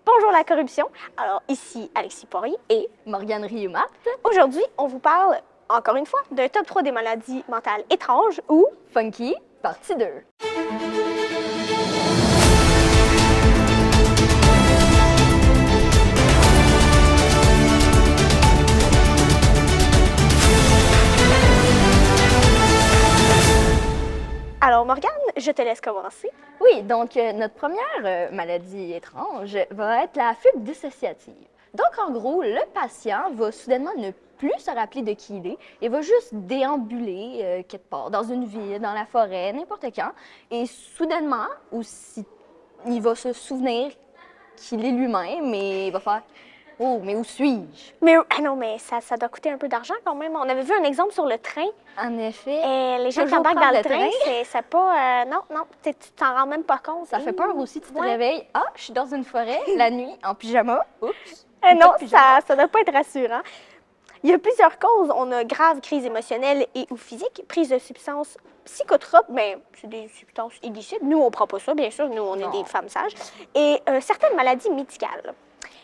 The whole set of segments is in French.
Bonjour la corruption. Alors ici Alexis Poirier et Morgane Rioux-Matt. Aujourd'hui, on vous parle, encore une fois, d'un top 3 des maladies mentales étranges ou Funky, partie 2. Alors Morgane, je te laisse commencer. Oui, donc notre première maladie étrange va être la fugue dissociative. Donc en gros, le patient va soudainement ne plus se rappeler de qui il est et va juste déambuler quelque part, dans une ville, dans la forêt, n'importe quand. Et soudainement, ou si il va se souvenir qu'il est lui-même, mais il va faire « Oh, mais où suis-je? » Mais non, mais ça doit coûter un peu d'argent quand même. On avait vu un exemple sur le train. En effet, Et les gens qui toujours embarquent dans prendre le le train, train. c'est pas... non, tu t'en rends même pas compte. Ça fait peur aussi, tu te Ouais. réveilles, ah, je suis dans une forêt, la nuit, en pyjama, oups. Non, Pas de pyjama. ça doit pas être rassurant. Il y a plusieurs causes. On a grave crise émotionnelle et ou physique, prise de substances psychotropes, mais c'est des substances illicites. Nous, on prend pas ça, bien sûr. Nous, on est Non. des femmes sages. Et certaines maladies médicales.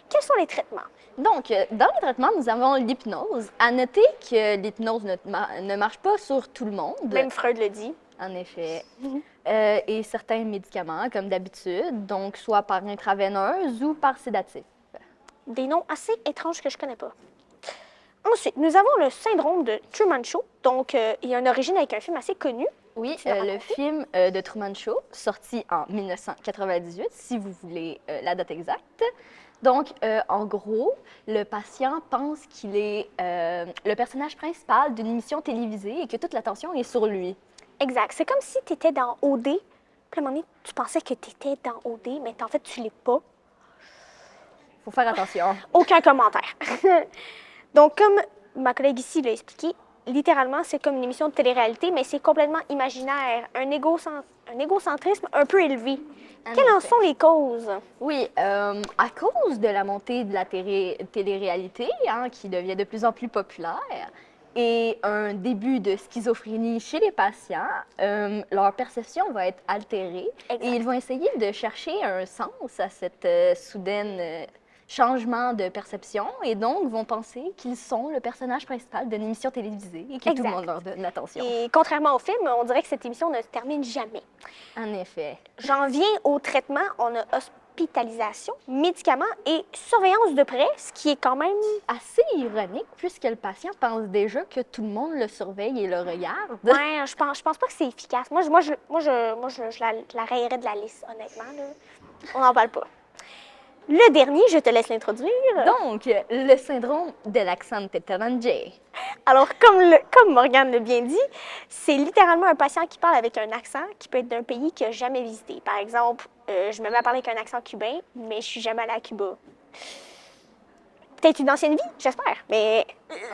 Quels sont les traitements? Donc, dans les traitements, nous avons l'hypnose. À noter que l'hypnose ne marche pas sur tout le monde. Même Freud le dit. En effet. Et certains médicaments, comme d'habitude, donc soit par intraveineuse ou par sédatif. Des noms assez étranges que je connais pas. Ensuite, nous avons le syndrome de Truman Show. Donc, il y a une origine avec un film assez connu. Oui, Tu l'as le raconté? film de Truman Show, sorti en 1998, si vous voulez la date exacte. Donc, en gros, le patient pense qu'il est le personnage principal d'une émission télévisée et que toute l'attention est sur lui. Exact. C'est comme si tu étais dans OD. Puis à un moment donné, tu pensais que tu étais dans OD, mais en fait, tu l'es pas. Faut faire attention. Aucun commentaire. Donc, comme ma collègue ici l'a expliqué, littéralement, c'est comme une émission de télé-réalité, mais c'est complètement imaginaire, un égocentrisme un peu élevé. En Quelles en effet. sont les causes? Oui, à cause de la montée de la télé-réalité, hein, qui devient de plus en plus populaire, et un début de schizophrénie chez les patients, leur perception va être altérée Exact. et ils vont essayer de chercher un sens à cette soudaine changement de perception et donc vont penser qu'ils sont le personnage principal d'une émission télévisée et que tout le Exact. monde leur donne l'attention. Et contrairement au film, on dirait que cette émission ne se termine jamais. En effet. J'en viens au traitement. On a hospitalisation, médicaments et surveillance de près, ce qui est quand même... Assez ironique puisque le patient pense déjà que tout le monde le surveille et le regarde. Ouais, je pense pas que c'est efficace. Moi, je la rayerais de la liste, honnêtement. Là. On n'en parle pas. Le dernier, je te laisse l'introduire. Donc, le syndrome de l'accent tétalangier. Alors, comme Morgane l'a bien dit, c'est littéralement un patient qui parle avec un accent qui peut être d'un pays qu'il n'a jamais visité. Par exemple, je me mets à parler avec un accent cubain, mais je suis jamais allée à Cuba. Peut-être une ancienne vie, j'espère, mais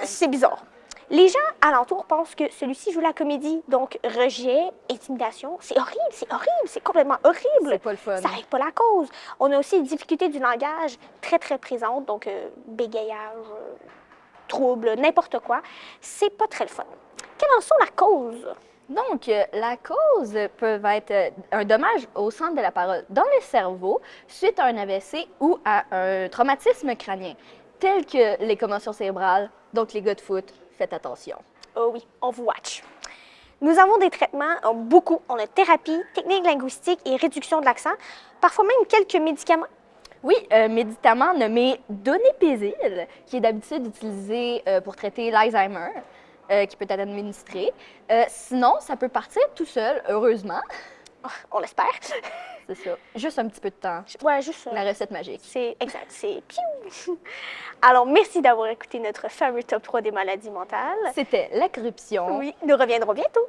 c'est bizarre. Les gens alentour pensent que celui-ci joue la comédie, donc rejet, intimidation. C'est horrible, c'est complètement horrible. C'est pas le fun. Ça règle pas la cause. On a aussi des difficultés du langage très, très présentes, donc bégayage, trouble, n'importe quoi. C'est pas très le fun. Quelles en sont la cause? Donc, la cause peut être un dommage au centre de la parole dans le cerveau suite à un AVC ou à un traumatisme crânien, tel que les commotions cérébrales, donc les gars de foot. Faites attention. Oh oui, on vous watch. Nous avons des traitements, beaucoup. On a thérapie, technique linguistique et réduction de l'accent. Parfois même quelques médicaments. Oui, un médicament nommé donépézil, qui est d'habitude utilisé pour traiter l'Alzheimer, qui peut être administré. Sinon, ça peut partir tout seul, heureusement. Oh, on l'espère. C'est ça. Juste un petit peu de temps. Ouais, juste ça. La recette magique. C'est exact, c'est piou. Alors, merci d'avoir écouté notre fameux top 3 des maladies mentales. C'était la corruption. Oui, nous reviendrons bientôt.